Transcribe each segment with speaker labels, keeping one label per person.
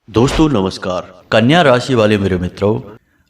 Speaker 1: दोस्तों नमस्कार। कन्या राशि वाले मेरे मित्रों,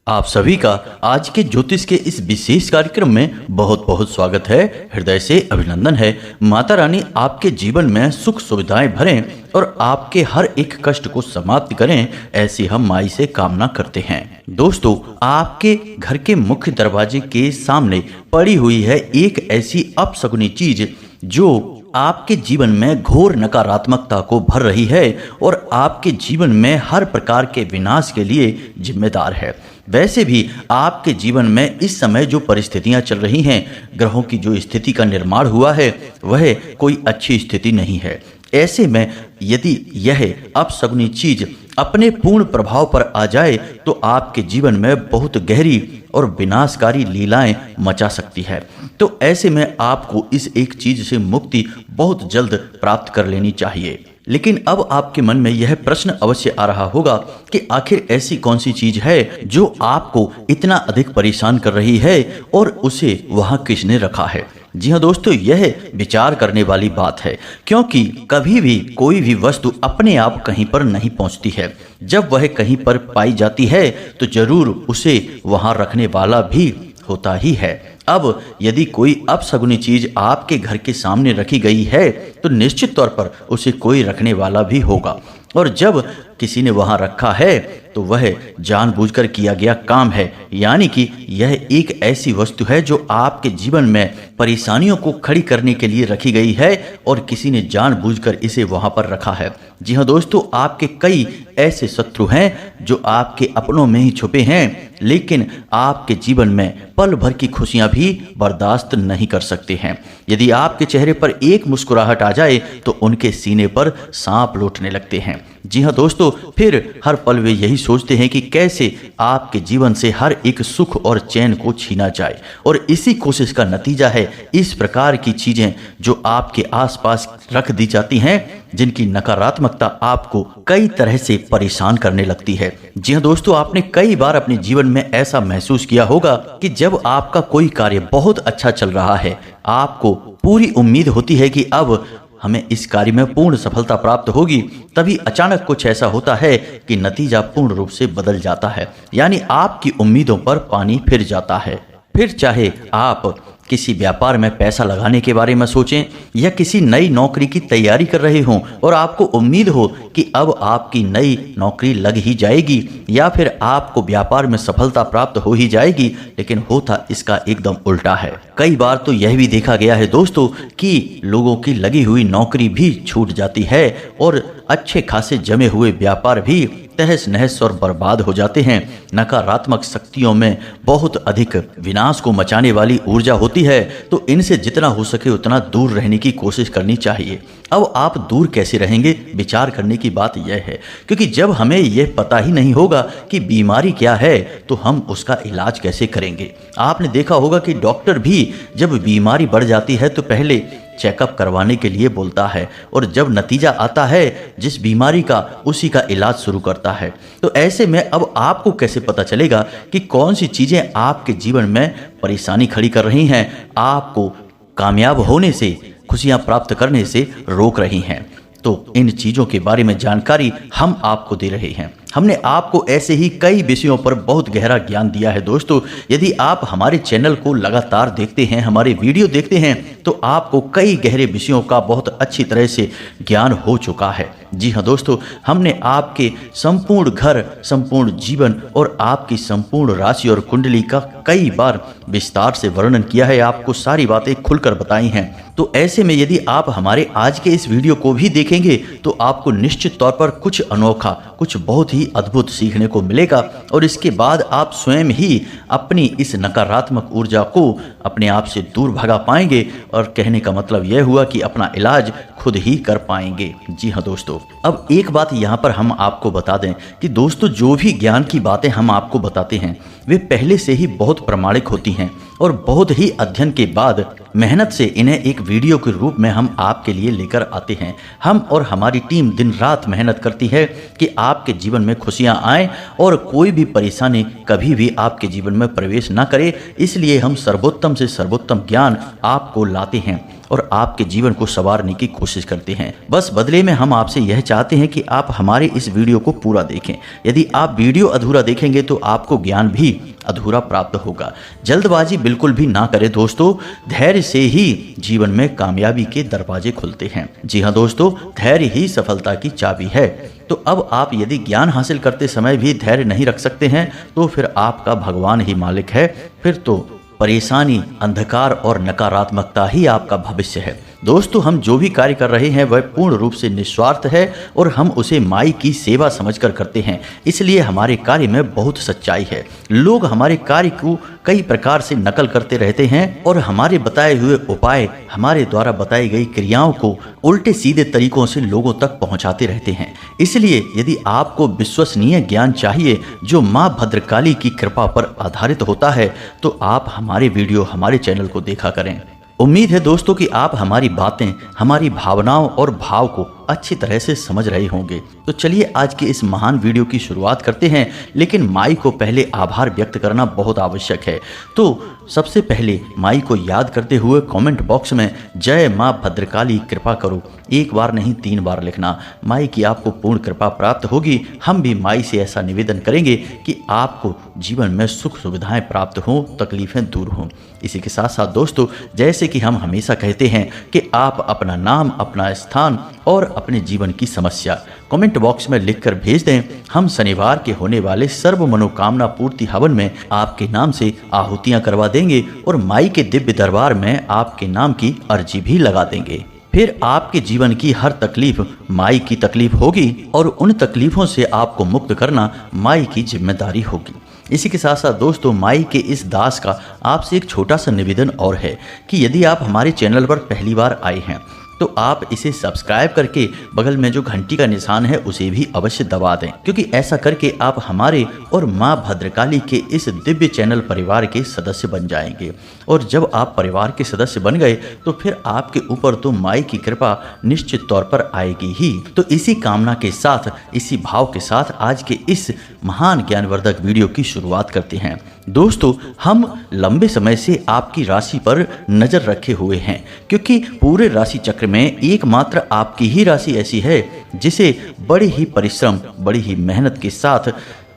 Speaker 1: आप सभी का आज के ज्योतिष के इस विशेष कार्यक्रम में बहुत बहुत स्वागत है। हृदय से अभिनंदन है। माता रानी आपके जीवन में सुख सुविधाएं भरें और आपके हर एक कष्ट को समाप्त करें, ऐसी हम माई से कामना करते हैं। दोस्तों, आपके घर के मुख्य दरवाजे के सामने पड़ी हुई है एक ऐसी अपशकुनी चीज जो आपके जीवन में घोर नकारात्मकता को भर रही है और आपके जीवन में हर प्रकार के विनाश के लिए जिम्मेदार है। वैसे भी आपके जीवन में इस समय जो परिस्थितियां चल रही हैं, ग्रहों की जो स्थिति का निर्माण हुआ है, वह कोई अच्छी स्थिति नहीं है। ऐसे में यदि यह अपशकुनी चीज अपने पूर्ण प्रभाव पर आ जाए तो आपके जीवन में बहुत गहरी और विनाशकारी लीलाएं मचा सकती है। तो ऐसे में आपको इस एक चीज से मुक्ति बहुत जल्द प्राप्त कर लेनी चाहिए। लेकिन अब आपके मन में यह प्रश्न अवश्य आ रहा होगा कि आखिर ऐसी कौन सी चीज है जो आपको इतना अधिक परेशान कर रही है और उसे वहां किसने रखा है। जी हाँ दोस्तों, यह विचार करने वाली बात है, क्योंकि कभी भी कोई भी वस्तु अपने आप कहीं पर नहीं पहुंचती है। जब वह कहीं पर पाई जाती है तो जरूर उसे वहां रखने वाला भी होता ही है। अब यदि कोई अपशकुनी चीज आपके घर के सामने रखी गई है तो निश्चित तौर पर उसे कोई रखने वाला भी होगा, और जब किसी ने वहां रखा है तो वह जानबूझकर किया गया काम है। यानी कि यह एक ऐसी वस्तु है जो आपके जीवन में परेशानियों को खड़ी करने के लिए रखी गई है और किसी ने जानबूझकर इसे वहां पर रखा है। जी हाँ दोस्तों, आपके कई ऐसे शत्रु हैं जो आपके अपनों में ही छुपे हैं, लेकिन आपके जीवन में पल भर की खुशियां भी बर्दाश्त नहीं कर सकते हैं। यदि आपके चेहरे पर एक मुस्कुराहट आ जाए तो उनके सीने पर सांप लौटने लगते हैं। जी हाँ दोस्तों, फिर हर पल वे यही सोचते हैं कि कैसे आपके जीवन से हर एक सुख और चैन को छीना जाए, और इसी कोशिश का नतीजा है इस प्रकार की चीजें जो आपके आसपास रख दी जाती हैं, जिनकी नकारात्मकता आपको कई तरह से परेशान करने लगती है। जी हाँ दोस्तों, आपने कई बार अपने जीवन में ऐसा महसूस किया होगा कि जब आपका कोई कार्य बहुत अच्छा चल रहा है, आपको पूरी उम्मीद होती है कि अब हमें इस कार्य में पूर्ण सफलता प्राप्त होगी, तभी अचानक कुछ ऐसा होता है कि नतीजा पूर्ण रूप से बदल जाता है। यानी आपकी उम्मीदों पर पानी फिर जाता है। फिर चाहे आप किसी व्यापार में पैसा लगाने के बारे में सोचें या किसी नई नौकरी की तैयारी कर रहे हों और आपको उम्मीद हो कि अब आपकी नई नौकरी लग ही जाएगी या फिर आपको व्यापार में सफलता प्राप्त हो ही जाएगी, लेकिन होता इसका एकदम उल्टा है। कई बार तो यह भी देखा गया है दोस्तों कि लोगों की लगी हुई नौकरी भी छूट जाती है और अच्छे खासे जमे हुए व्यापार भी तहस नहस और बर्बाद हो जाते हैं। नकारात्मक शक्तियों में बहुत अधिक विनाश को मचाने वाली ऊर्जा होती है, तो इनसे जितना हो सके उतना दूर रहने की कोशिश करनी चाहिए। अब आप दूर कैसे रहेंगे, विचार करने की बात यह है, क्योंकि जब हमें यह पता ही नहीं होगा कि बीमारी क्या है तो हम उसका इलाज कैसे करेंगे। आपने देखा होगा कि डॉक्टर भी जब बीमारी बढ़ जाती है तो पहले चेकअप करवाने के लिए बोलता है, और जब नतीजा आता है जिस बीमारी का, उसी का इलाज शुरू करता है। तो ऐसे में अब आपको कैसे पता चलेगा कि कौन सी चीजें आपके जीवन में परेशानी खड़ी कर रही हैं, आपको कामयाब होने से, खुशियां प्राप्त करने से रोक रही हैं। तो इन चीजों के बारे में जानकारी हम आपको दे रहे हैं। हमने आपको ऐसे ही कई विषयों पर बहुत गहरा ज्ञान दिया है दोस्तों। यदि आप हमारे चैनल को लगातार देखते हैं, हमारे वीडियो देखते हैं, तो आपको कई गहरे विषयों का बहुत अच्छी तरह से ज्ञान हो चुका है। जी हाँ दोस्तों, हमने आपके संपूर्ण घर, संपूर्ण जीवन और आपकी संपूर्ण राशि और कुंडली का कई बार विस्तार से वर्णन किया है, आपको सारी बातें खुलकर बताई हैं। तो ऐसे में यदि आप हमारे आज के इस वीडियो को भी देखेंगे तो आपको निश्चित तौर पर कुछ अनोखा, कुछ बहुत ही अद्भुत सीखने को मिलेगा, और इसके बाद आप स्वयं ही अपनी इस नकारात्मक ऊर्जा को अपने आप से दूर भगा पाएंगे, और कहने का मतलब यह हुआ कि अपना इलाज खुद ही कर पाएंगे। जी हाँ दोस्तों, अब एक बात यहाँ पर हम आपको बता दें कि दोस्तों, जो भी ज्ञान की बातें हम आपको बताते हैं वे पहले से ही बहुत प्रामाणिक होती हैं और बहुत ही अध्ययन के बाद मेहनत से इन्हें एक वीडियो के रूप में हम आपके लिए लेकर आते हैं। हम और हमारी टीम दिन रात मेहनत करती है कि आपके जीवन में खुशियां आएं और कोई भी परेशानी कभी भी आपके जीवन में प्रवेश ना करे। इसलिए हम सर्वोत्तम से सर्वोत्तम ज्ञान आपको लाते हैं और आपके जीवन को संवारने की कोशिश करते हैं। बस बदले में हम आपसे यह चाहते हैं कि आप हमारे इस वीडियो को पूरा देखें। यदि आप वीडियो अधूरा देखेंगे तो आपको ज्ञान भी अधूरा प्राप्त होगा। जल्दबाजी बिल्कुल भी ना करें दोस्तों, धैर्य से ही जीवन में कामयाबी के दरवाजे खुलते हैं। जी हाँ दोस्तों, धैर्य ही सफलता की चाबी है। तो अब आप यदि ज्ञान हासिल करते समय भी धैर्य नहीं रख सकते हैं तो फिर आपका भगवान ही मालिक है। फिर तो परेशानी, अंधकार और नकारात्मकता ही आपका भविष्य है। दोस्तों, हम जो भी कार्य कर रहे हैं वह पूर्ण रूप से निस्वार्थ है और हम उसे माई की सेवा समझकर करते हैं, इसलिए हमारे कार्य में बहुत सच्चाई है। लोग हमारे कार्य को कई प्रकार से नकल करते रहते हैं और हमारे बताए हुए उपाय, हमारे द्वारा बताई गई क्रियाओं को उल्टे सीधे तरीकों से लोगों तक पहुंचाते रहते हैं। इसलिए यदि आपको विश्वसनीय ज्ञान चाहिए जो माँ भद्रकाली की कृपा पर आधारित होता है तो आप हमारे वीडियो, हमारे चैनल को देखा करें। उम्मीद है दोस्तों कि आप हमारी बातें, हमारी भावनाओं और भाव को अच्छी तरह से समझ रहे होंगे। तो चलिए आज के इस महान वीडियो की शुरुआत करते हैं, लेकिन माई को पहले आभार व्यक्त करना बहुत आवश्यक है। तो सबसे पहले माई को याद करते हुए कमेंट बॉक्स में जय माँ भद्रकाली कृपा करो एक बार नहीं 3 बार लिखना। माई की आपको पूर्ण कृपा प्राप्त होगी। हम भी माई से ऐसा निवेदन करेंगे कि आपको जीवन में सुख सुविधाएं प्राप्त हों, तकलीफें दूर हों। इसी के साथ साथ दोस्तों, जैसे कि हम हमेशा कहते हैं कि आप अपना नाम, अपना स्थान और अपने जीवन की समस्या कमेंट बॉक्स में लिखकर भेज दें। हम शनिवार के होने वाले सर्व मनोकामना पूर्ति हवन में आपके नाम से आहुतियां करवा देंगे और माई के दिव्य दरबार में आपके नाम की अर्जी भी लगा देंगे। फिर आपके जीवन की हर तकलीफ माई की तकलीफ होगी और उन तकलीफों से आपको मुक्त करना माई की जिम्मेदारी होगी। इसी के साथ साथ दोस्तों, माई के इस दास का आपसे एक छोटा सा निवेदन और है कि यदि आप हमारे चैनल पर पहली बार आए हैं तो आप इसे सब्सक्राइब करके बगल में जो घंटी का निशान है उसे भी अवश्य दबा दें, क्योंकि ऐसा करके आप हमारे और माँ भद्रकाली के इस दिव्य चैनल परिवार के सदस्य बन जाएंगे। और जब आप परिवार के सदस्य बन गए तो फिर आपके ऊपर तो माई की कृपा निश्चित तौर पर आएगी ही। तो इसी कामना के साथ, इसी भाव के साथ आज के इस महान ज्ञानवर्धक वीडियो की शुरुआत करते हैं। दोस्तों, हम लंबे समय से आपकी राशि पर नजर रखे हुए हैं, क्योंकि पूरे राशि चक्र में एकमात्र आपकी ही राशि ऐसी है जिसे बड़े ही परिश्रम, बड़ी ही मेहनत के साथ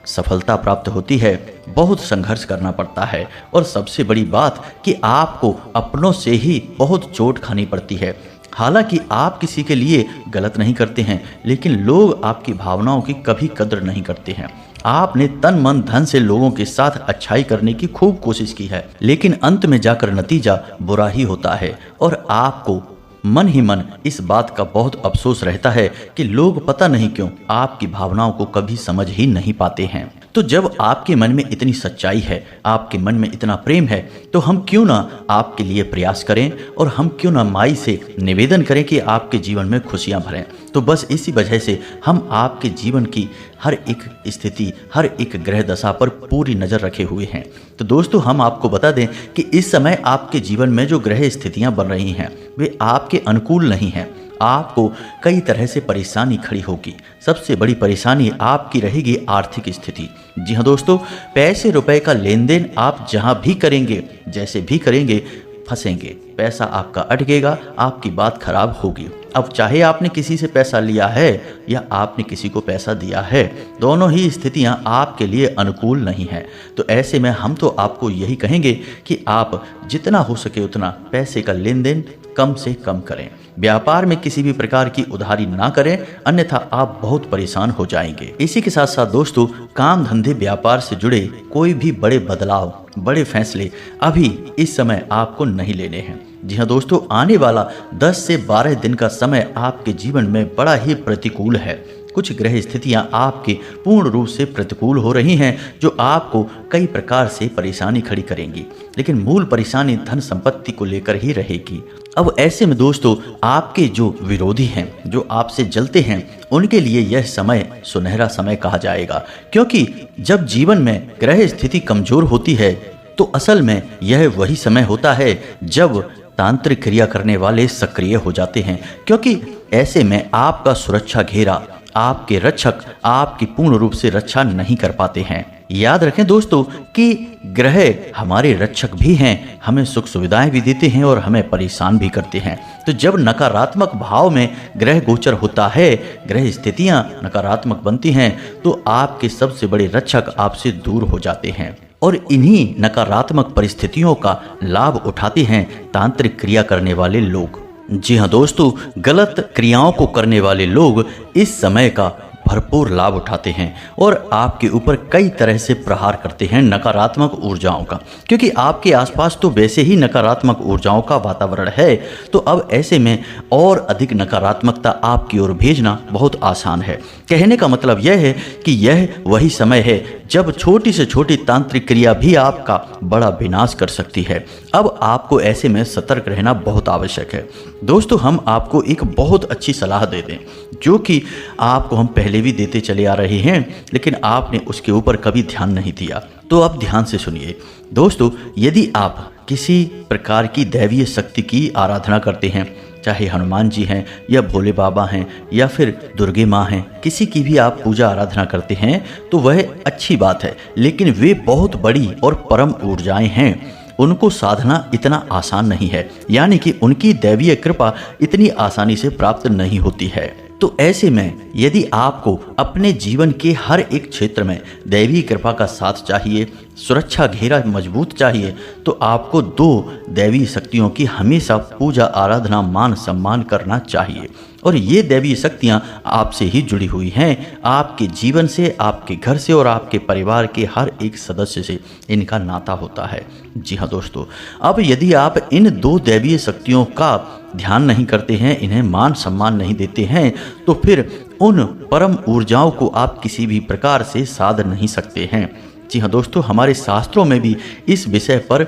Speaker 1: सफलता प्राप्त होती है। बहुत संघर्ष करना पड़ता है और सबसे बड़ी बात कि आपको अपनों से ही बहुत चोट खानी पड़ती है। हालांकि आप किसी के लिए गलत नहीं करते हैं, लेकिन लोग आपकी भावनाओं की कभी कद्र नहीं करते हैं। आपने तन मन धन से लोगों के साथ अच्छाई करने की खूब कोशिश की है, लेकिन अंत में जाकर नतीजा बुरा ही होता है और आपको मन ही मन इस बात का बहुत अफसोस रहता है कि लोग पता नहीं क्यों आपकी भावनाओं को कभी समझ ही नहीं पाते हैं। तो जब आपके मन में इतनी सच्चाई है, आपके मन में इतना प्रेम है, तो हम क्यों ना आपके लिए प्रयास करें और हम क्यों ना माई से निवेदन करें कि आपके जीवन में खुशियां भरें। तो बस इसी वजह से हम आपके जीवन की हर एक स्थिति, हर एक ग्रह दशा पर पूरी नज़र रखे हुए हैं। तो दोस्तों, हम आपको बता दें कि इस समय आपके जीवन में जो ग्रह स्थितियां बन रही हैं वे आपके अनुकूल नहीं हैं। आपको कई तरह से परेशानी खड़ी होगी। सबसे बड़ी परेशानी आपकी रहेगी आर्थिक स्थिति। जी हाँ दोस्तों, पैसे रुपए का लेन देन आप जहां भी करेंगे, जैसे भी करेंगे, फंसेंगे। पैसा आपका अटकेगा, आपकी बात खराब होगी। अब चाहे आपने किसी से पैसा लिया है या आपने किसी को पैसा दिया है, दोनों ही स्थितियां आपके लिए अनुकूल नहीं है। तो ऐसे में हम तो आपको यही कहेंगे कि आप जितना हो सके उतना पैसे का लेन देन कम से कम करें। व्यापार में किसी भी प्रकार की उधारी ना करें, अन्यथा आप बहुत परेशान हो जाएंगे। इसी के साथ साथ दोस्तों, काम धंधे व्यापार से जुड़े कोई भी बड़े बदलाव, बड़े फैसले अभी इस समय आपको नहीं लेने हैं। जी हाँ दोस्तों, आने वाला 10 से 12 दिन का समय आपके जीवन में बड़ा ही प्रतिकूल है। कुछ ग्रह स्थितियां आपके पूर्ण रूप से प्रतिकूल हो रही हैं, जो आपको कई प्रकार से परेशानी खड़ी करेंगी, लेकिन मूल परेशानी धन संपत्ति को लेकर ही रहेगी। अब ऐसे में दोस्तों, आपके जो विरोधी हैं, जो आपसे जलते हैं, उनके लिए यह समय सुनहरा समय कहा जाएगा, क्योंकि जब जीवन में ग्रह स्थिति कमजोर होती है तो असल में यह वही समय होता है जब तांत्रिक क्रिया करने वाले सक्रिय हो जाते हैं, क्योंकि ऐसे में आपका सुरक्षा घेरा, आपके रक्षक आपकी पूर्ण रूप से रक्षा नहीं कर पाते हैं। याद रखें दोस्तों कि ग्रह हमारे रक्षक भी हैं, हमें सुख सुविधाएं भी देते हैं और हमें परेशान भी करते हैं। तो जब नकारात्मक भाव में ग्रह गोचर होता है, ग्रह स्थितियां नकारात्मक बनती हैं, तो आपके सबसे बड़े रक्षक आपसे दूर हो जाते हैं और इन्हीं नकारात्मक परिस्थितियों का लाभ उठाते हैं तांत्रिक क्रिया करने वाले लोग। जी हाँ दोस्तों, गलत क्रियाओं को करने वाले लोग इस समय का भरपूर लाभ उठाते हैं और आपके ऊपर कई तरह से प्रहार करते हैं नकारात्मक ऊर्जाओं का, क्योंकि आपके आसपास तो वैसे ही नकारात्मक ऊर्जाओं का वातावरण है। तो अब ऐसे में और अधिक नकारात्मकता आपकी ओर भेजना बहुत आसान है। कहने का मतलब यह है कि यह वही समय है जब छोटी से छोटी तांत्रिक क्रिया भी आपका बड़ा विनाश कर सकती है। अब आपको ऐसे में सतर्क रहना बहुत आवश्यक है। दोस्तों, हम आपको एक बहुत अच्छी सलाह दे दें जो कि आपको हम पहले भी देते चले आ रहे हैं, लेकिन आपने उसके ऊपर कभी ध्यान नहीं दिया। तो अब ध्यान से सुनिए दोस्तों, यदि आप किसी प्रकार की दैवीय शक्ति की आराधना करते हैं, चाहे हनुमान जी हैं या भोले बाबा हैं या फिर दुर्गे माँ हैं, किसी की भी आप पूजा आराधना करते हैं तो वह अच्छी बात है, लेकिन वे बहुत बड़ी और परम ऊर्जाएं हैं। उनको साधना इतना आसान नहीं है, यानी कि उनकी दैवीय कृपा इतनी आसानी से प्राप्त नहीं होती है। तो ऐसे में यदि आपको अपने जीवन के हर एक क्षेत्र में दैवी कृपा का साथ चाहिए, सुरक्षा घेरा मजबूत चाहिए, तो आपको दो दैवी शक्तियों की हमेशा पूजा आराधना मान सम्मान करना चाहिए। और ये दैवीय शक्तियाँ आपसे ही जुड़ी हुई हैं, आपके जीवन से, आपके घर से और आपके परिवार के हर एक सदस्य से इनका नाता होता है। जी हाँ दोस्तों, अब यदि आप इन दो दैवीय शक्तियों का ध्यान नहीं करते हैं, इन्हें मान सम्मान नहीं देते हैं, तो फिर उन परम ऊर्जाओं को आप किसी भी प्रकार से साध नहीं सकते हैं। जी हाँ दोस्तों, हमारे शास्त्रों में भी इस विषय पर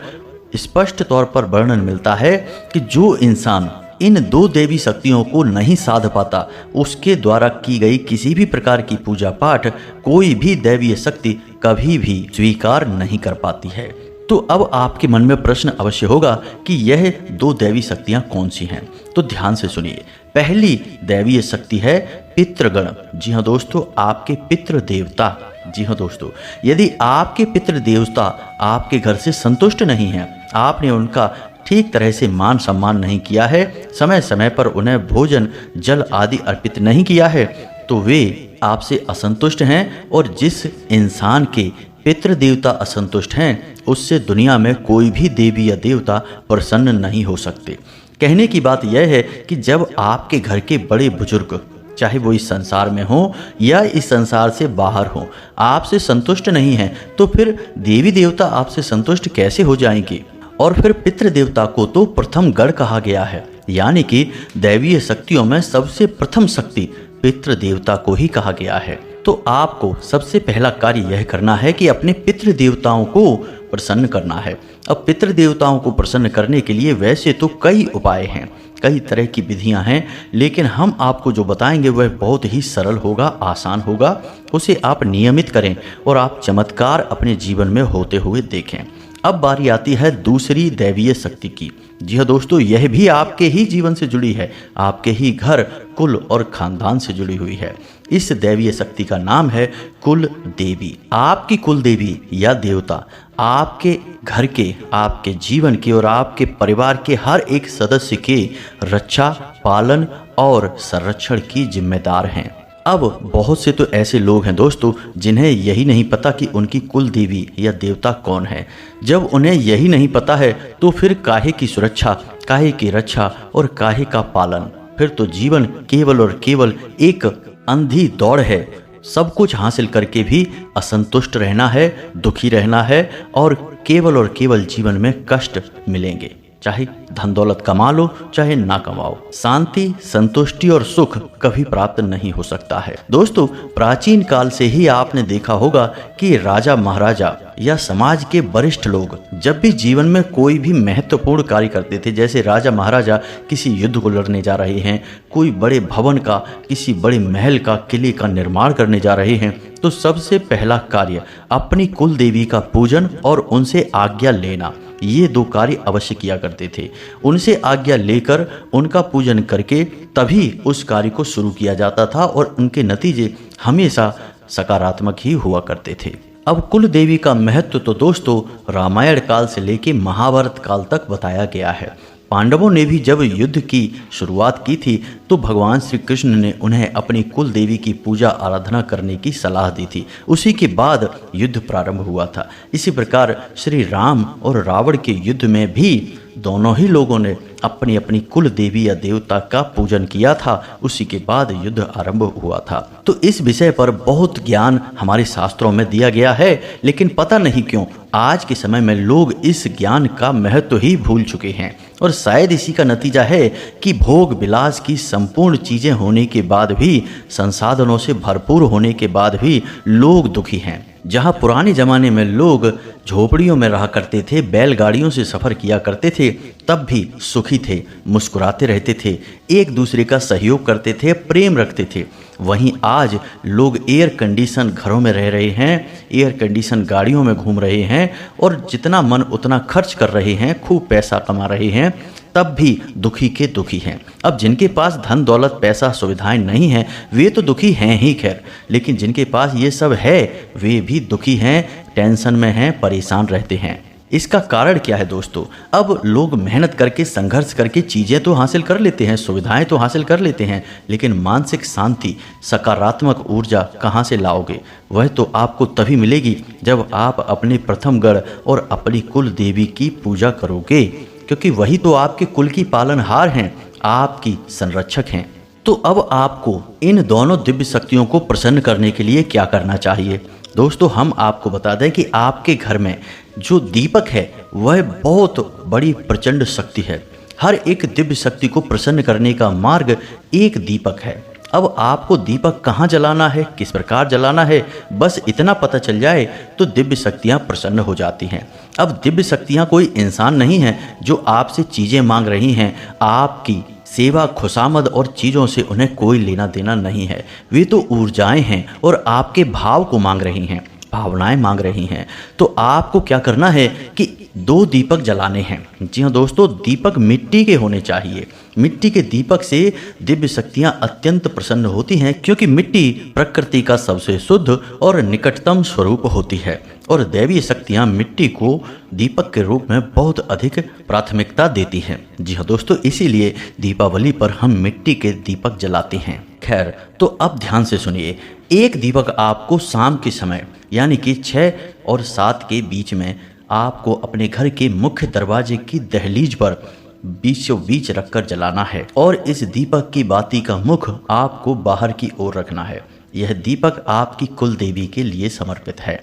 Speaker 1: स्पष्ट तौर पर वर्णन मिलता है कि जो इंसान इन दो देवी शक्तियों को नहीं साध पाता, उसके द्वारा की गई किसी भी प्रकार की पूजा पाठ कोई भी दैवीय शक्ति कभी भी स्वीकार नहीं कर पाती है। तो अब आपके मन में प्रश्न अवश्य होगा कि यह दो दैवी शक्तियां कौन सी हैं। तो ध्यान से सुनिए। पहली दैवीय शक्ति है पितृगण। जी हाँ दोस्तों, आपके पितृ देवता। जी हाँ दोस्तों, यदि आपके पितृ देवता आपके घर से संतुष्ट नहीं हैं, आपने उनका ठीक तरह से मान सम्मान नहीं किया है, समय समय पर उन्हें भोजन जल आदि अर्पित नहीं किया है, तो वे आपसे असंतुष्ट हैं। और जिस इंसान के पितृ देवता असंतुष्ट हैं, उससे दुनिया में कोई भी देवी या देवता प्रसन्न नहीं हो सकते। कहने की बात यह है कि जब आपके घर के बड़े बुजुर्ग, चाहे वो इस संसार में हो या इस संसार से बाहर हो, आपसे संतुष्ट नहीं हैं, तो फिर देवी देवता आपसे संतुष्ट कैसे हो जाएंगे। और फिर पितृ देवता को तो प्रथम गण कहा गया है, यानी कि दैवीय शक्तियों में सबसे प्रथम शक्ति पितृ देवता को ही कहा गया है। तो आपको सबसे पहला कार्य यह करना है कि अपने पितृ देवताओं को प्रसन्न करना है। अब पितृ देवताओं को प्रसन्न करने के लिए वैसे तो कई उपाय हैं, कई तरह की विधियां हैं, लेकिन हम आपको जो बताएंगे वह बहुत ही सरल होगा, आसान होगा। उसे आप नियमित करें और आप चमत्कार अपने जीवन में होते हुए देखें। अब बारी आती है दूसरी दैवीय शक्ति की। जी हाँ दोस्तों, यह भी आपके ही जीवन से जुड़ी है, आपके ही घर, कुल और खानदान से जुड़ी हुई है। इस दैवीय शक्ति का नाम है कुल देवी। आपकी कुल देवी या देवता आपके घर के, आपके जीवन के और आपके परिवार के हर एक सदस्य के रक्षा, पालन और संरक्षण की जिम्मेदार हैं। अब बहुत से तो ऐसे लोग हैं दोस्तों जिन्हें यही नहीं पता कि उनकी कुल देवी या देवता कौन है। जब उन्हें यही नहीं पता है तो फिर काहे की सुरक्षा, काहे की रक्षा और काहे का पालन। फिर तो जीवन केवल और केवल एक अंधी दौड़ है। सब कुछ हासिल करके भी असंतुष्ट रहना है, दुखी रहना है और केवल जीवन में कष्ट मिलेंगे। चाहे धन दौलत कमा लो चाहे ना कमाओ, शांति, संतुष्टि और सुख कभी प्राप्त नहीं हो सकता है। दोस्तों, प्राचीन काल से ही आपने देखा होगा कि राजा महाराजा या समाज के वरिष्ठ लोग जब भी जीवन में कोई भी महत्वपूर्ण कार्य करते थे, जैसे राजा महाराजा किसी युद्ध को लड़ने जा रहे हैं, कोई बड़े भवन का, किसी बड़े महल का, किले का निर्माण करने जा रहे हैं, तो सबसे पहला कार्य अपनी कुल देवी का पूजन और उनसे आज्ञा लेना। ये 2 कार्य अवश्य किया करते थे। उनसे आज्ञा लेकर उनका पूजन करके तभी उस कार्य को शुरू किया जाता था और उनके नतीजे हमेशा सकारात्मक ही हुआ करते थे। अब कुल देवी का महत्व तो दोस्तों रामायण काल से लेकर महाभारत काल तक बताया गया है। पांडवों ने भी जब युद्ध की शुरुआत की थी तो भगवान श्री कृष्ण ने उन्हें अपनी कुल देवी की पूजा आराधना करने की सलाह दी थी। उसी के बाद युद्ध प्रारंभ हुआ था। इसी प्रकार श्री राम और रावण के युद्ध में भी दोनों ही लोगों ने अपनी अपनी कुल देवी या देवता का पूजन किया था। उसी के बाद युद्ध आरंभ हुआ था। तो इस विषय पर बहुत ज्ञान हमारे शास्त्रों में दिया गया है, लेकिन पता नहीं क्यों आज के समय में लोग इस ज्ञान का महत्व ही भूल चुके हैं। और शायद इसी का नतीजा है कि भोग विलास की संपूर्ण चीजें होने के बाद भी, संसाधनों से भरपूर होने के बाद भी लोग दुखी हैं। जहाँ पुराने जमाने में लोग झोपड़ियों में रहा करते थे, बैलगाड़ियों से सफ़र किया करते थे, तब भी सुखी थे, मुस्कुराते रहते थे, एक दूसरे का सहयोग करते थे, प्रेम रखते थे। वहीं आज लोग एयर कंडीशन घरों में रह रहे हैं, एयर कंडीशन गाड़ियों में घूम रहे हैं और जितना मन उतना खर्च कर रहे हैं, खूब पैसा कमा रहे हैं, तब भी दुखी के दुखी हैं। अब जिनके पास धन दौलत पैसा सुविधाएं नहीं हैं वे तो दुखी हैं ही खैर, लेकिन जिनके पास ये सब है वे भी दुखी हैं, टेंशन में हैं, परेशान रहते हैं। इसका कारण क्या है दोस्तों? अब लोग मेहनत करके संघर्ष करके चीज़ें तो हासिल कर लेते हैं, सुविधाएं तो हासिल कर लेते हैं, लेकिन मानसिक शांति, सकारात्मक ऊर्जा कहाँ से लाओगे? वह तो आपको तभी मिलेगी जब आप अपने प्रथम गढ़ और अपनी कुल देवी की पूजा करोगे, क्योंकि वही तो आपके कुल की पालनहार हैं, आपकी संरक्षक हैं। तो अब आपको इन दोनों दिव्य शक्तियों को प्रसन्न करने के लिए क्या करना चाहिए? दोस्तों हम आपको बता दें कि आपके घर में जो दीपक है वह बहुत बड़ी प्रचंड शक्ति है। हर एक दिव्य शक्ति को प्रसन्न करने का मार्ग एक दीपक है। अब आपको दीपक कहाँ जलाना है, किस प्रकार जलाना है, बस इतना पता चल जाए तो दिव्य शक्तियाँ प्रसन्न हो जाती हैं। अब दिव्य शक्तियाँ कोई इंसान नहीं है जो आपसे चीज़ें मांग रही हैं। आपकी सेवा, खुशामद और चीज़ों से उन्हें कोई लेना देना नहीं है। वे तो ऊर्जाएं हैं और आपके भाव को मांग रही हैं, भावनाएं मांग रही हैं। तो आपको क्या करना है कि 2 दीपक जलाने हैं। जी हाँ दोस्तों, दीपक मिट्टी के होने चाहिए। मिट्टी के दीपक से दिव्य शक्तियाँ अत्यंत प्रसन्न होती हैं, क्योंकि मिट्टी प्रकृति का सबसे शुद्ध और निकटतम स्वरूप होती है और दैवीय शक्तियाँ मिट्टी को दीपक के रूप में बहुत अधिक प्राथमिकता देती हैं। जी हाँ दोस्तों, इसीलिए दीपावली पर हम मिट्टी के दीपक जलाते हैं। खैर, तो अब ध्यान से सुनिए। एक दीपक आपको शाम के समय यानी कि 6 और 7 के बीच में आपको अपने घर के मुख्य दरवाजे की दहलीज पर बीचों बीच रखकर जलाना है और इस दीपक की बाती का मुख आपको बाहर की ओर रखना है। यह दीपक आपकी कुल देवी के लिए समर्पित है।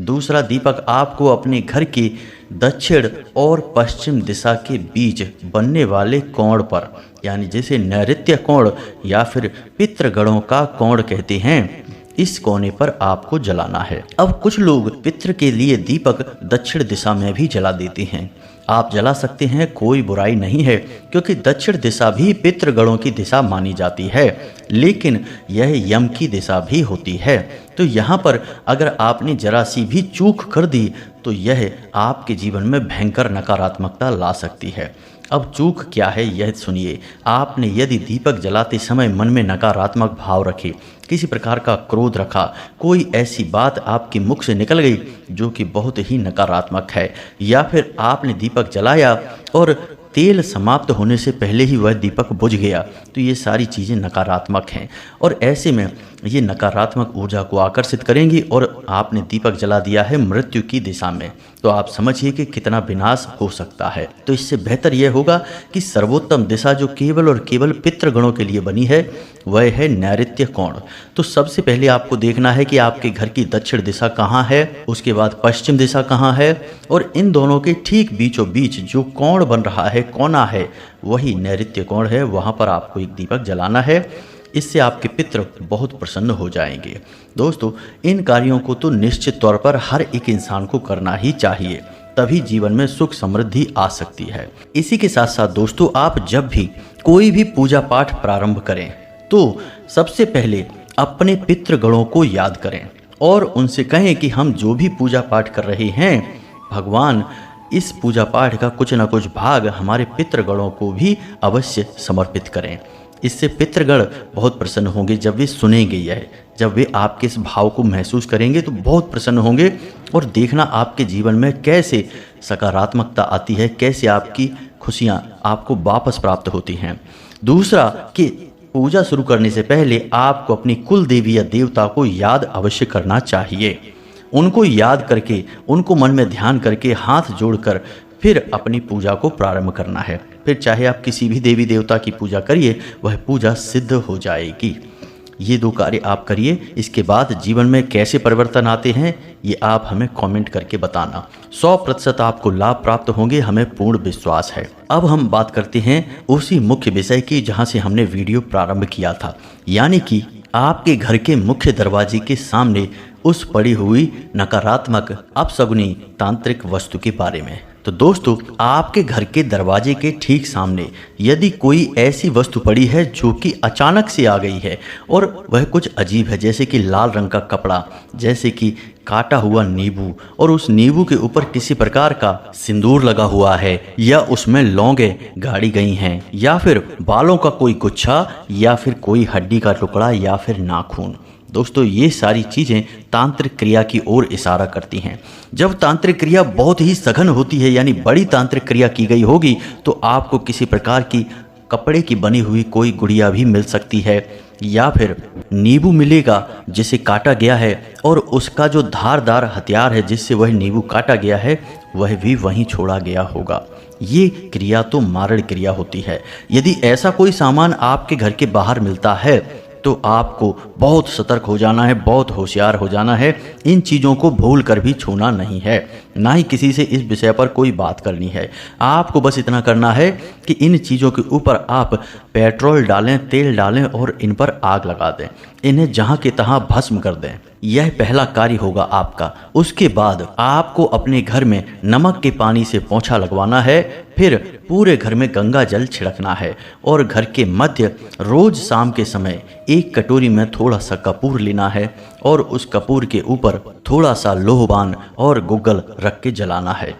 Speaker 1: दूसरा दीपक आपको अपने घर की दक्षिण और पश्चिम दिशा के बीच बनने वाले कोण पर, यानी जैसे नैऋत्य कोण या फिर पितृगणों का कोण कहते हैं, इस कोने पर आपको जलाना है। अब कुछ लोग पितृ के लिए दीपक दक्षिण दिशा में भी जला देते हैं। आप जला सकते हैं, कोई बुराई नहीं है, क्योंकि दक्षिण दिशा भी पितृगणों की दिशा मानी जाती है, लेकिन यह यम की दिशा भी होती है। तो यहाँ पर अगर आपने जरा सी भी चूक कर दी तो यह आपके जीवन में भयंकर नकारात्मकता ला सकती है। अब चूक क्या है यह सुनिए। आपने यदि दीपक जलाते समय मन में नकारात्मक भाव रखे, किसी प्रकार का क्रोध रखा, कोई ऐसी बात आपके मुख से निकल गई जो कि बहुत ही नकारात्मक है, या फिर आपने दीपक जलाया और तेल समाप्त होने से पहले ही वह दीपक बुझ गया, तो ये सारी चीज़ें नकारात्मक हैं और ऐसे में ये नकारात्मक ऊर्जा को आकर्षित करेंगी और आपने दीपक जला दिया है मृत्यु की दिशा में, तो आप समझिए कि कितना विनाश हो सकता है। तो इससे बेहतर यह होगा कि सर्वोत्तम दिशा जो केवल और केवल पितृगणों के लिए बनी है वह है नैऋत्य कोण। तो सबसे पहले आपको देखना है कि आपके घर की दक्षिण दिशा कहाँ है, उसके बाद पश्चिम दिशा कहाँ है, और इन दोनों के ठीक बीचों बीच जो कोण बन रहा है, कोना है, वही नैऋत्य कोण है। वहाँ पर आपको एक दीपक जलाना है। इससे आपके पितृ बहुत प्रसन्न हो जाएंगे। दोस्तों, इन कार्यों को तो निश्चित तौर पर हर एक इंसान को करना ही चाहिए, तभी जीवन में सुख समृद्धि आ सकती है। इसी के साथ साथ दोस्तों, आप जब भी कोई भी पूजा पाठ प्रारंभ करें तो सबसे पहले अपने पितृगणों को याद करें और उनसे कहें कि हम जो भी पूजा पाठ कर रहे हैं, भगवान इस पूजा पाठ का कुछ न कुछ भाग हमारे पितृगणों को भी अवश्य समर्पित करें। इससे पितृगण बहुत प्रसन्न होंगे जब वे सुनेंगे यह, जब वे आपके इस भाव को महसूस करेंगे तो बहुत प्रसन्न होंगे और देखना आपके जीवन में कैसे सकारात्मकता आती है, कैसे आपकी खुशियाँ आपको वापस प्राप्त होती हैं। दूसरा कि पूजा शुरू करने से पहले आपको अपनी कुल देवी या देवता को याद अवश्य करना चाहिए। उनको याद करके, उनको मन में ध्यान करके, हाथ जोड़कर फिर अपनी पूजा को प्रारंभ करना है। फिर चाहे आप किसी भी देवी देवता की पूजा करिए, वह पूजा सिद्ध हो जाएगी। ये 2 कार्य आप करिए। इसके बाद जीवन में कैसे परिवर्तन आते हैं ये आप हमें कमेंट करके बताना। 100% आपको लाभ प्राप्त होंगे, हमें पूर्ण विश्वास है। अब हम बात करते हैं उसी मुख्य विषय की जहां से हमने वीडियो प्रारंभ किया था, यानी कि आपके घर के मुख्य दरवाजे के सामने उस पड़ी हुई नकारात्मक अपशगुनी तांत्रिक वस्तु के बारे में। तो दोस्तों, आपके घर के दरवाजे के ठीक सामने यदि कोई ऐसी वस्तु पड़ी है जो कि अचानक से आ गई है और वह कुछ अजीब है, जैसे कि लाल रंग का कपड़ा, जैसे कि काटा हुआ नींबू, और उस नींबू के ऊपर किसी प्रकार का सिंदूर लगा हुआ है, या उसमें लौंगे गाड़ी गई हैं, या फिर बालों का कोई गुच्छा, या फिर कोई हड्डी का टुकड़ा, या फिर नाखून। दोस्तों, ये सारी चीज़ें तांत्रिक क्रिया की ओर इशारा करती हैं। जब तांत्रिक क्रिया बहुत ही सघन होती है, यानी बड़ी तांत्रिक क्रिया की गई होगी, तो आपको किसी प्रकार की कपड़े की बनी हुई कोई गुड़िया भी मिल सकती है, या फिर नींबू मिलेगा जिसे काटा गया है और उसका जो धारदार हथियार है जिससे वह नींबू काटा गया है वह भी वहीं छोड़ा गया होगा। ये क्रिया तो मारण क्रिया होती है। यदि ऐसा कोई सामान आपके घर के बाहर मिलता है तो आपको बहुत सतर्क हो जाना है, बहुत होशियार हो जाना है। इन चीज़ों को भूल कर भी छूना नहीं है, ना ही किसी से इस विषय पर कोई बात करनी है। आपको बस इतना करना है कि इन चीज़ों के ऊपर आप पेट्रोल डालें, तेल डालें और इन पर आग लगा दें, इन्हें जहाँ के तहाँ भस्म कर दें। यह पहला कार्य होगा आपका। उसके बाद आपको अपने घर में नमक के पानी से पोंछा लगवाना है, फिर पूरे घर में गंगा जल छिड़कना है और घर के मध्य रोज शाम के समय एक कटोरी में थोड़ा सा कपूर लेना है और उस कपूर के ऊपर थोड़ा सा लोहबान और गुग्गल रख के जलाना है।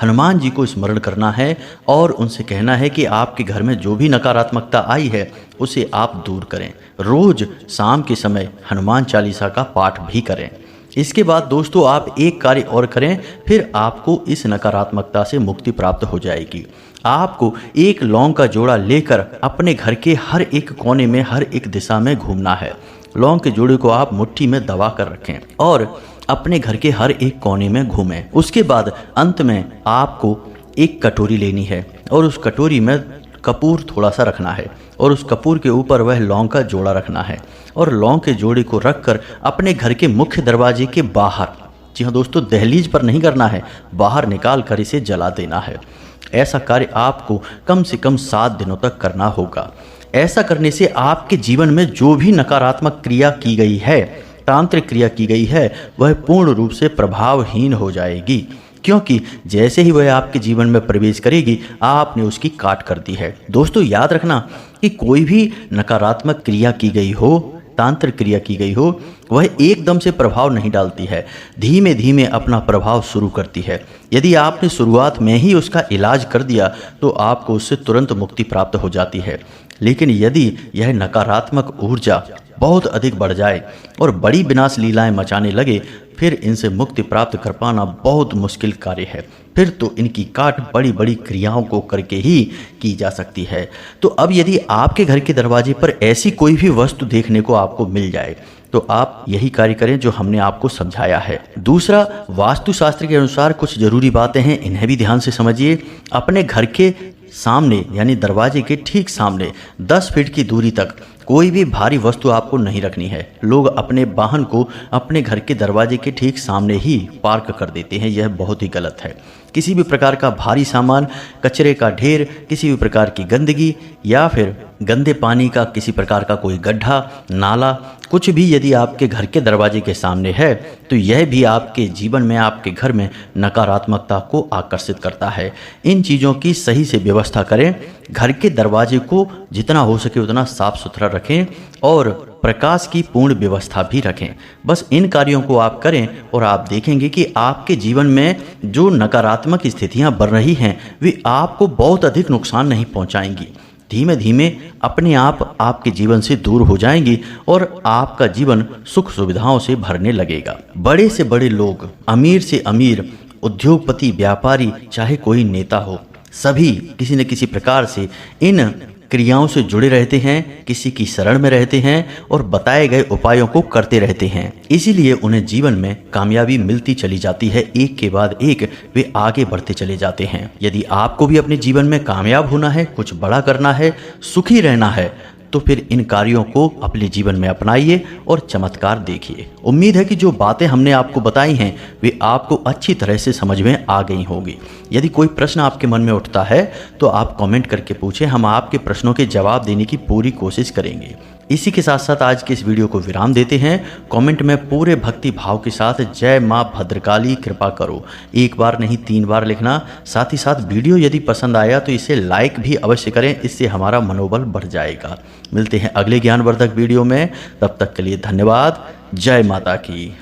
Speaker 1: हनुमान जी को स्मरण करना है और उनसे कहना है कि आपके घर में जो भी नकारात्मकता आई है उसे आप दूर करें। रोज शाम के समय हनुमान चालीसा का पाठ भी करें। इसके बाद दोस्तों, आप एक कार्य और करें, फिर आपको इस नकारात्मकता से मुक्ति प्राप्त हो जाएगी। आपको एक लौंग का जोड़ा लेकर अपने घर के हर एक कोने में, हर एक दिशा में घूमना है। लौंग के जोड़े को आप मुट्ठी में दबा कर रखें और अपने घर के हर एक कोने में घूमें। उसके बाद अंत में आपको एक कटोरी लेनी है और उस कटोरी में कपूर थोड़ा सा रखना है और उस कपूर के ऊपर वह लौंग का जोड़ा रखना है और लौंग के जोड़े को रखकर अपने घर के मुख्य दरवाजे के बाहर, जी हाँ दोस्तों, दहलीज पर नहीं करना है, बाहर निकाल कर इसे जला देना है। ऐसा कार्य आपको कम से कम 7 दिनों तक करना होगा। ऐसा करने से आपके जीवन में जो भी नकारात्मक क्रिया की गई है, तांत्रिक क्रिया की गई है, वह पूर्ण रूप से प्रभावहीन हो जाएगी, क्योंकि जैसे ही वह आपके जीवन में प्रवेश करेगी आपने उसकी काट कर दी है। दोस्तों, याद रखना कि कोई भी नकारात्मक क्रिया की गई हो, तांत्रिक क्रिया की गई हो, वह एकदम से प्रभाव नहीं डालती है, धीमे धीमे अपना प्रभाव शुरू करती है। यदि आपने शुरुआत में ही उसका इलाज कर दिया तो आपको उससे तुरंत मुक्ति प्राप्त हो जाती है। लेकिन यदि यह नकारात्मक ऊर्जा बहुत अधिक बढ़ जाए और बड़ी विनाश लीलाएं मचाने लगे, फिर इनसे मुक्ति प्राप्त कर पाना बहुत मुश्किल कार्य है। फिर तो इनकी काट बड़ी बड़ी क्रियाओं को करके ही की जा सकती है। तो अब यदि आपके घर के दरवाजे पर ऐसी कोई भी वस्तु देखने को आपको मिल जाए तो आप यही कार्य करें जो हमने आपको समझाया है। दूसरा, वास्तुशास्त्र के अनुसार कुछ जरूरी बातें हैं, इन्हें भी ध्यान से समझिए। अपने घर के सामने यानी दरवाजे के ठीक सामने 10 फीट की दूरी तक कोई भी भारी वस्तु आपको नहीं रखनी है। लोग अपने वाहन को अपने घर के दरवाजे के ठीक सामने ही पार्क कर देते हैं, यह बहुत ही गलत है। किसी भी प्रकार का भारी सामान, कचरे का ढेर, किसी भी प्रकार की गंदगी या फिर गंदे पानी का किसी प्रकार का कोई गड्ढा, नाला, कुछ भी यदि आपके घर के दरवाजे के सामने है तो यह भी आपके जीवन में, आपके घर में नकारात्मकता को आकर्षित करता है। इन चीज़ों की सही से व्यवस्था करें। घर के दरवाजे को जितना हो सके उतना साफ सुथरा रखें। और प्रकाश की पूर्ण व्यवस्था भी रखें। बस इन कार्यों को आप करें और आप देखेंगे कि आपके जीवन में जो नकारात्मक स्थितियां बन रही हैं वे आपको बहुत अधिक नुकसान नहीं पहुंचाएंगी। धीमे धीमे अपने आप आपके जीवन से दूर हो जाएंगी और आपका जीवन सुख सुविधाओं से भरने लगेगा। बड़े से बड़े लोग, अमीर से अमीर, उद्योगपति, व्यापारी, चाहे कोई नेता हो, सभी किसी न किसी प्रकार से इन क्रियाओं से जुड़े रहते हैं, किसी की शरण में रहते हैं और बताए गए उपायों को करते रहते हैं। इसीलिए उन्हें जीवन में कामयाबी मिलती चली जाती है, एक के बाद एक वे आगे बढ़ते चले जाते हैं। यदि आपको भी अपने जीवन में कामयाब होना है, कुछ बड़ा करना है, सुखी रहना है, तो फिर इन कार्यों को अपने जीवन में अपनाइए और चमत्कार देखिए। उम्मीद है कि जो बातें हमने आपको बताई हैं वे आपको अच्छी तरह से समझ में आ गई होंगी। यदि कोई प्रश्न आपके मन में उठता है तो आप कमेंट करके पूछें, हम आपके प्रश्नों के जवाब देने की पूरी कोशिश करेंगे। इसी के साथ साथ आज के इस वीडियो को विराम देते हैं। कमेंट में पूरे भक्ति भाव के साथ जय माँ भद्रकाली कृपा करो एक बार नहीं 3 बार लिखना। साथ ही साथ वीडियो यदि पसंद आया तो इसे लाइक भी अवश्य करें, इससे हमारा मनोबल बढ़ जाएगा। मिलते हैं अगले ज्ञानवर्धक वीडियो में, तब तक के लिए धन्यवाद। जय माता की।